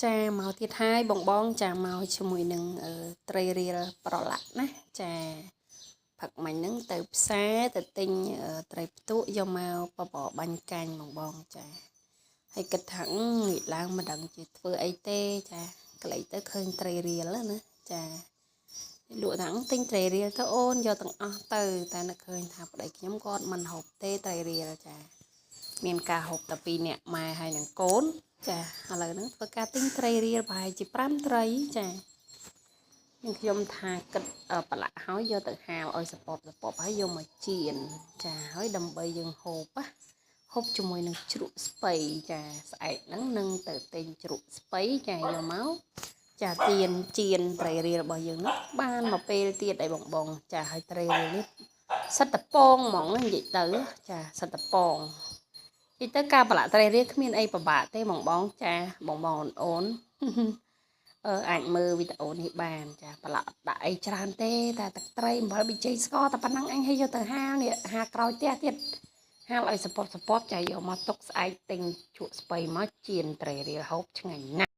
ចាមកទៀតហើយបងចាមកជាមួយនឹងត្រីរៀលប្រឡាក់ណាចាផឹកមិញហ្នឹងទៅផ្សារទៅទិញត្រីផ្ទក់យកមកបបរបាញ់កាញ់បងចាហើយគិតថាងាកឡើងមិនដឹងជាធ្វើអីទេចាក្លែកទៅឃើញត្រីរៀលណាចាលក់ថាទិញត្រីរៀលទៅអូនយកទាំងអស់ទៅតែនឹកឃើញថាប្តីខ្ញុំគាត់មិនហូបទេត្រីរៀលចាមានការហូបតែ2នាក់ម៉ែហើយនឹងកូនចាឥឡូវហ្នឹងធ្វើការទិញត្រីរៀលប្រហែលជា5ត្រីចាខ្ញុំថាគិតប្រឡាក់ហើយយកទៅហាលឲ្យសពហើយយកមកចៀនចាហើយដើម្បីយើងហូបហូបជាមួយនឹងជ្រក់ស្ពៃចាស្អែកហ្នឹងនឹងទៅទិញជ្រក់ស្ពៃចាយកមកចាទៀនចៀនត្រីរៀលរបស់យើងនោះបានមកពេលទៀតឯបងចាហើយត្រីរៀលនេះសិតតពងហ្មងនិយាយទៅចាសិតតពងនិយាយទៅការប្រឡាក់ត្រីរៀលគ្មានអីពិបាកទេបងចាបងអូនអាចមើលវីដេអូនេះបានចាប្រឡាក់ដាក់អីច្រើនទេតែទឹកត្រីអំបិលប៊ីចេងស្ករតែប៉ុណ្ណឹងអញឲ្យយកទៅហាលនេះហាលក្រោយផ្ទះទៀតហាលឲ្យសពចាយកមកទុកស្អែកទិញជក់ស្ពៃមកចៀនត្រីរៀលហូបឆ្ងាញ់ណាស់